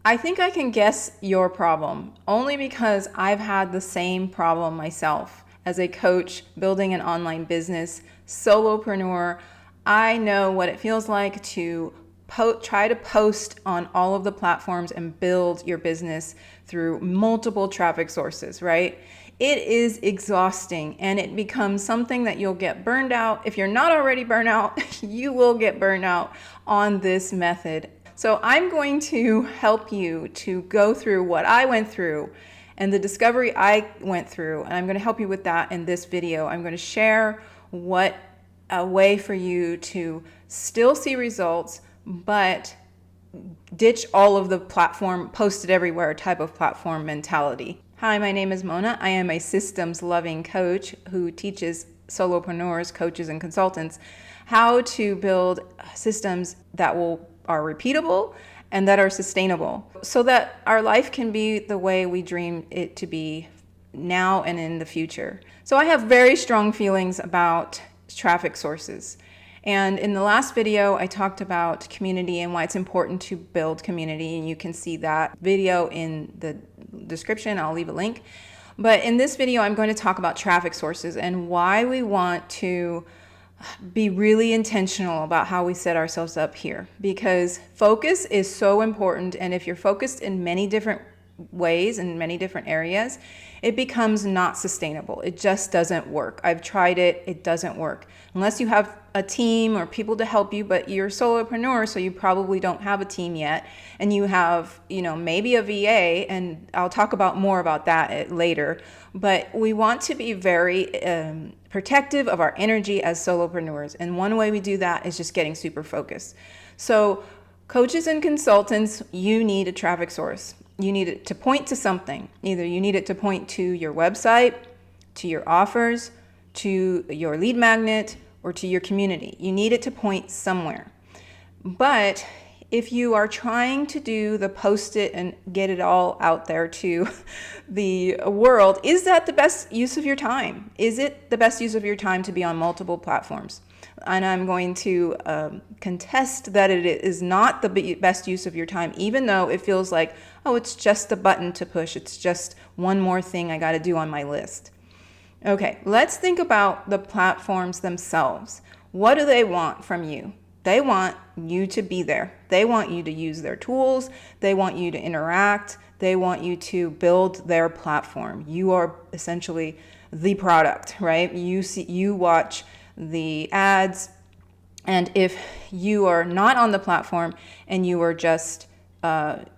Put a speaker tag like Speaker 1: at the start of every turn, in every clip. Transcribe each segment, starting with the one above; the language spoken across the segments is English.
Speaker 1: I think I can guess your problem only because I've had the same problem myself. As a coach building an online business, solopreneur, I know what it feels like to try to post on all of the platforms and build your business through multiple traffic sources, right? It is exhausting and it becomes something that you'll get burned out. If you're not already burned out, you will get burned out on this method. So I'm going to help you to go through what I went through and the discovery I went through, and I'm going to help you with that in this video. I'm going to share what a way for you to still see results, but ditch all of the platform, post it everywhere type of platform mentality. Hi, my name is Mona. I am a systems-loving coach who teaches solopreneurs, coaches, and consultants how to build systems that are repeatable and that are sustainable so that our life can be the way we dream it to be now and in the future. So I have very strong feelings about traffic sources. And in the last video, I talked about community and why it's important to build community. And you can see that video in the description. I'll leave a link. But in this video, I'm going to talk about traffic sources and why we want to be really intentional about how we set ourselves up here, because focus is so important. And if you're focused in many different ways in many different areas, it becomes not sustainable. It just doesn't work. I've tried it. It doesn't work unless you have a team or people to help you, but you're a solopreneur, so you probably don't have a team yet. And you have, maybe a VA, and I'll talk about more about that later. But we want to be very protective of our energy as solopreneurs. And one way we do that is just getting super focused. So coaches and consultants, you need a traffic source. You need it to point to something. Either you need it to point to your website, to your offers, to your lead magnet, or to your community. You need it to point somewhere. But if you are trying to do the post it and get it all out there to the world, is that the best use of your time? Is it the best use of your time to be on multiple platforms? And I'm going to contest that it is not the best use of your time, even though it feels like, oh, it's just a button to push. It's just one more thing I got to do on my list. Okay, let's think about the platforms themselves. What do they want from you? They want you to be there. They want you to use their tools. They want you to interact. They want you to build their platform. You are essentially the product, right? You watch the ads, and if you are not on the platform and you are just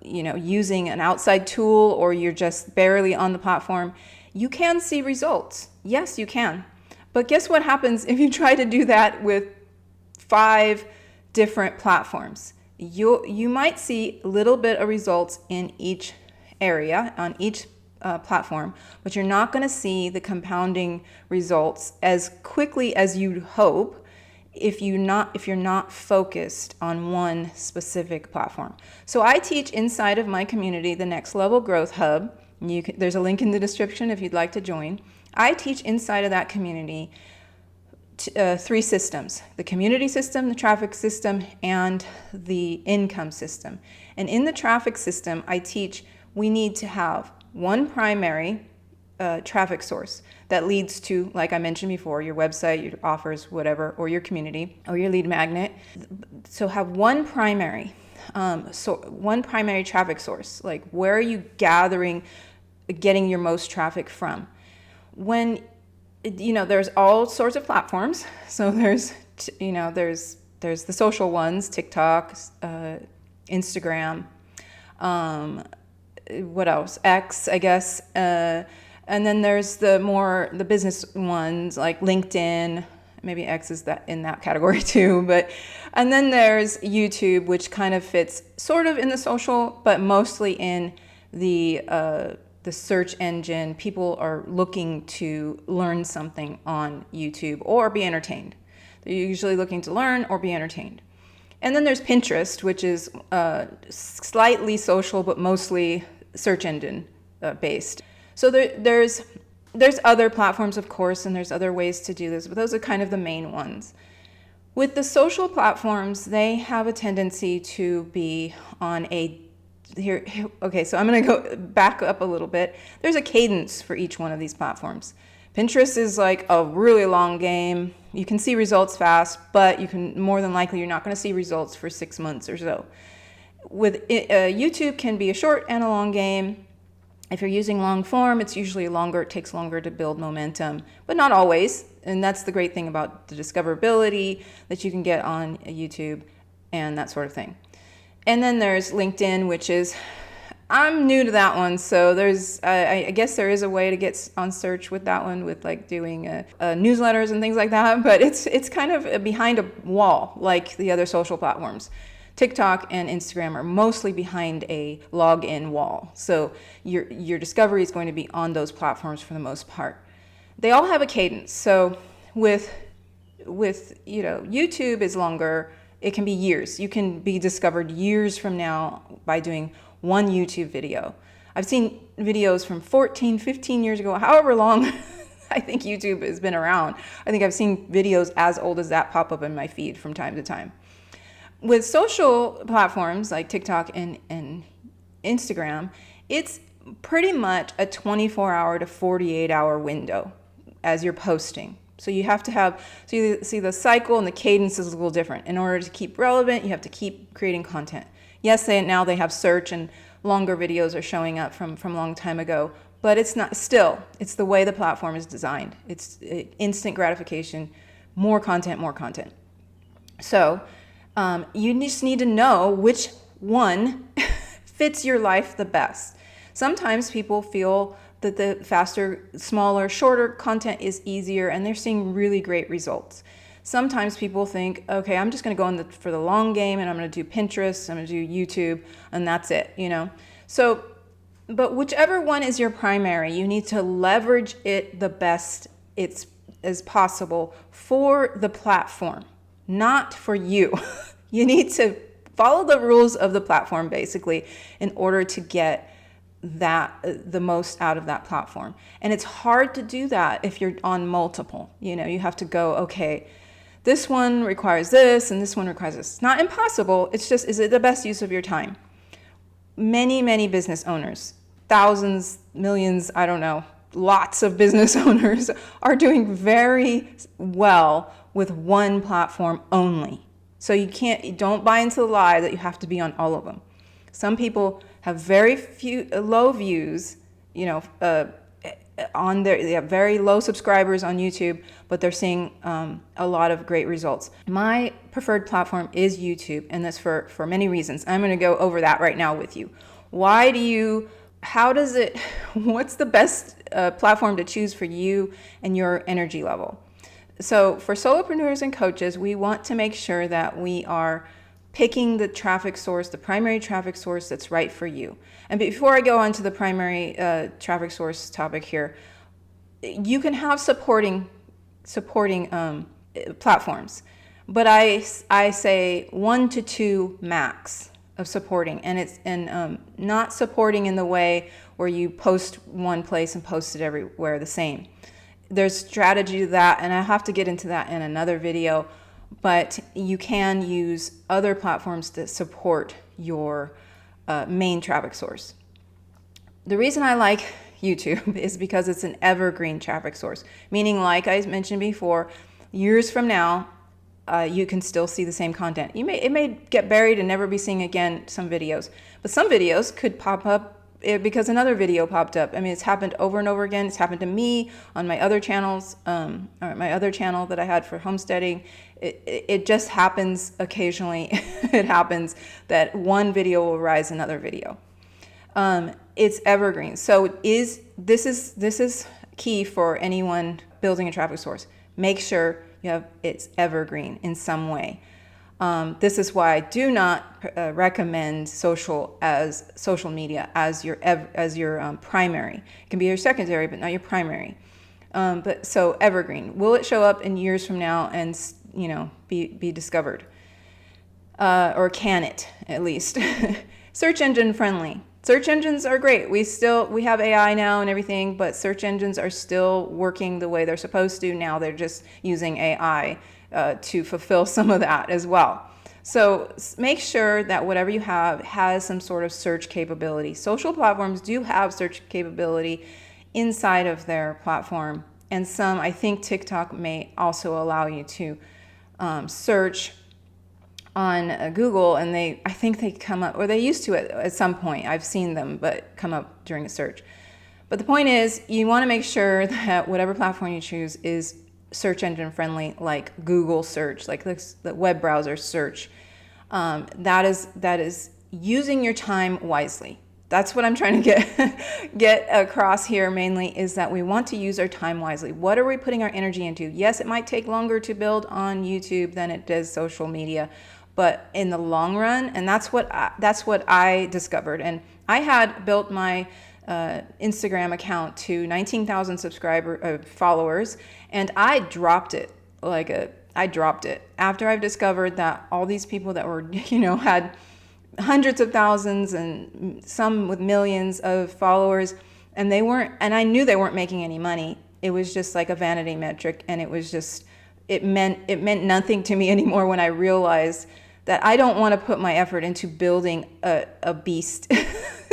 Speaker 1: using an outside tool, or you're just barely on the platform, you can see results. Yes, you can. But guess what happens if you try to do that with 5 different platforms? You might see a little bit of results in each area, on each platform, but you're not going to see the compounding results as quickly as you'd hope if you're not focused on one specific platform. So I teach inside of my community, the Next Level Growth Hub. There's a link in the description if you'd like to join. I teach inside of that community 3 systems: the community system, the traffic system, and the income system. And in the traffic system, I teach we need to have one primary traffic source that leads to, like I mentioned before, your website, your offers, whatever, or your community, or your lead magnet. So have one primary traffic source. Like, where are you getting your most traffic from? When there's all sorts of platforms. So there's the social ones, TikTok, Instagram, what else? X, I guess. And then there's the business ones like LinkedIn. Maybe X is in that category too. And then there's YouTube, which kind of fits sort of in the social, but mostly in the search engine. People are looking to learn something on YouTube or be entertained. They're usually looking to learn or be entertained. And then there's Pinterest, which is slightly social, but mostly search engine based. So there's other platforms, of course, and there's other ways to do this, but those are kind of the main ones. With the social platforms, they have a tendency to be on a Okay, so I'm going to go back up a little bit. There's a cadence for each one of these platforms. Pinterest is like a really long game. You can see results fast, but you can more than likely you're not going to see results for 6 months or so. With YouTube can be a short and a long game. If you're using long form, it's usually longer. It takes longer to build momentum, but not always. And that's the great thing about the discoverability that you can get on YouTube and that sort of thing. And then there's LinkedIn, which is, I'm new to that one. So there's, I guess there is a way to get on search with that one with like doing newsletters and things like that. But it's kind of behind a wall like the other social platforms. TikTok and Instagram are mostly behind a login wall. So your discovery is going to be on those platforms for the most part. They all have a cadence. So with YouTube is longer. It can be years. You can be discovered years from now by doing one YouTube video. I've seen videos from 14, 15 years ago, however long I think YouTube has been around. I think I've seen videos as old as that pop up in my feed from time to time. With social platforms like TikTok and Instagram, it's pretty much a 24-hour to 48-hour window as you're posting. So you have to have, so you see the cycle and the cadence is a little different. In order to keep relevant, you have to keep creating content. Yes, now they have search and longer videos are showing up from a long time ago, but it's not, still, it's the way the platform is designed. It's instant gratification, more content. So you just need to know which one fits your life the best. Sometimes people feel that the faster, smaller, shorter content is easier and they're seeing really great results. Sometimes people think, okay, I'm just going to go for the long game and I'm going to do Pinterest, I'm going to do YouTube, and that's it, So, but whichever one is your primary, you need to leverage it the best as possible for the platform, not for you. You need to follow the rules of the platform basically in order to get the most out of that platform. And it's hard to do that if you're on multiple. You have to go, okay, this one requires this and this one requires this. It's not impossible. It's just, is it the best use of your time? Many business owners, thousands, millions, I don't know, lots of business owners are doing very well with one platform only. So don't buy into the lie that you have to be on all of them. Some people have very few low views, they have very low subscribers on YouTube, but they're seeing a lot of great results. My preferred platform is YouTube, and that's for many reasons. I'm going to go over that right now with you. What's the best platform to choose for you and your energy level? So for solopreneurs and coaches, we want to make sure that we are picking the traffic source, the primary traffic source that's right for you. And before I go on to the primary traffic source topic here, you can have supporting platforms, but I say 1 to 2 max of supporting, and not supporting in the way where you post one place and post it everywhere the same. There's strategy to that, and I have to get into that in another video, but you can use other platforms to support your main traffic source. The reason I like YouTube is because it's an evergreen traffic source, meaning, like I mentioned before, years from now, you can still see the same content. It may get buried and never be seen again, some videos, but some videos could pop up because another video popped up. I mean, it's happened over and over again. It's happened to me on my other channels, or my other channel that I had for homesteading. It just happens occasionally. It happens that one video will rise another video. It's evergreen. So this is key for anyone building a traffic source. Make sure it's evergreen in some way. This is why I do not recommend social media as your primary. It can be your secondary, but not your primary. But so evergreen. Will it show up in years from now and be discovered? Or can it at least? Search engine friendly. Search engines are great. We have AI now and everything, but search engines are still working the way they're supposed to. Now they're just using AI to fulfill some of that as well. So make sure that whatever you have has some sort of search capability. Social platforms do have search capability inside of their platform. And some, I think TikTok may also allow you to search on Google, and I think they come up, or they used to at some point. I've seen them, but come up during a search. But the point is, you want to make sure that whatever platform you choose is search engine friendly, like Google search, like the web browser search. That is using your time wisely. That's what I'm trying to get across here mainly, is that we want to use our time wisely. What are we putting our energy into? Yes, it might take longer to build on YouTube than it does social media, but in the long run, and that's what I discovered. And I had built my Instagram account to 19,000 followers, and I dropped it after I've discovered that all these people that were, had hundreds of thousands and some with millions of followers, and I knew they weren't making any money. It was just like a vanity metric, and it meant nothing to me anymore when I realized that I don't want to put my effort into building a beast,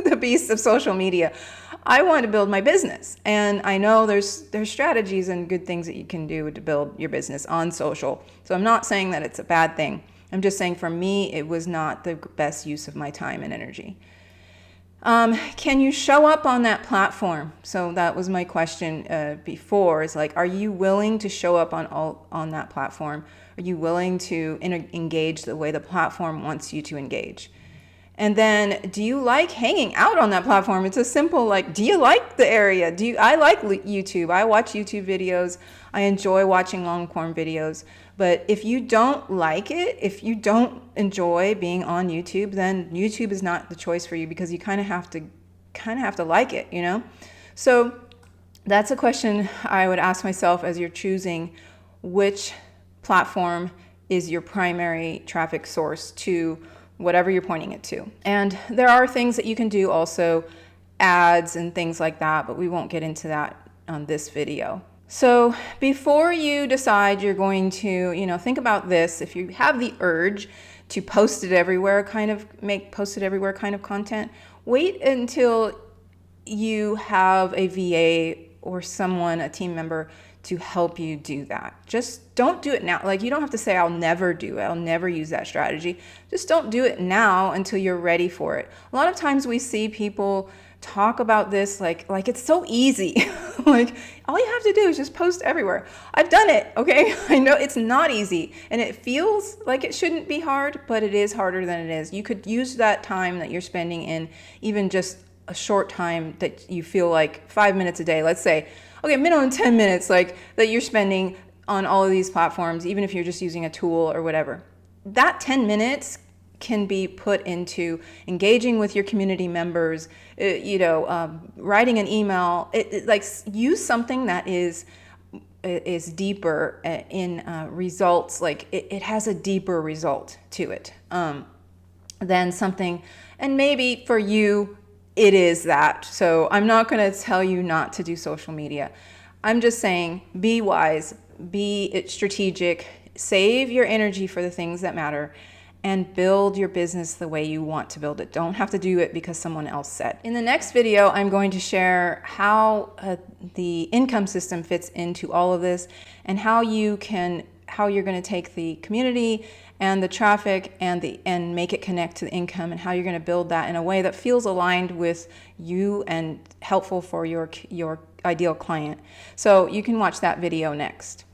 Speaker 1: the beast of social media. I want to build my business, and I know there's strategies and good things that you can do to build your business on social. So I'm not saying that it's a bad thing. I'm just saying for me, it was not the best use of my time and energy. Can you show up on that platform? So that was my question before. Is like, are you willing to show up on that platform? Are you willing to engage the way the platform wants you to engage? And then, do you like hanging out on that platform? It's a simple, like, do you like the area? I like YouTube. I watch YouTube videos. I enjoy watching long form videos. But if you don't like it, if you don't enjoy being on YouTube, then YouTube is not the choice for you, because you kind of have to like it, So that's a question I would ask myself as you're choosing which platform is your primary traffic source to whatever you're pointing it to. And there are things that you can do also, ads and things like that, but we won't get into that on this video. So before you decide you're going to, think about this. If you have the urge to post it everywhere kind of content, wait until you have a VA or someone, a team member, to help you do that. Just don't do it now. Like, you don't have to say, I'll never do it. I'll never use that strategy. Just don't do it now until you're ready for it. A lot of times we see people talk about this like it's so easy. Like, all you have to do is just post everywhere. I've done it, okay? I know it's not easy, and it feels like it shouldn't be hard, but it is harder than it is. You could use that time that you're spending in even just a short time that you feel like 5 minutes a day, let's say, okay, minimum 10 minutes, like, that you're spending on all of these platforms, even if you're just using a tool or whatever. That 10 minutes can be put into engaging with your community members, writing an email. Use something that is deeper in results. Like, it has a deeper result to it than something. And maybe for you, it is that. So I'm not going to tell you not to do social media. I'm just saying, be wise, be strategic, save your energy for the things that matter, and build your business the way you want to build it. Don't have to do it because someone else said. In the next video, I'm going to share how the income system fits into all of this, and how you're going to take the community and the traffic and make it connect to the income, and how you're going to build that in a way that feels aligned with you and helpful for your ideal client. So you can watch that video next.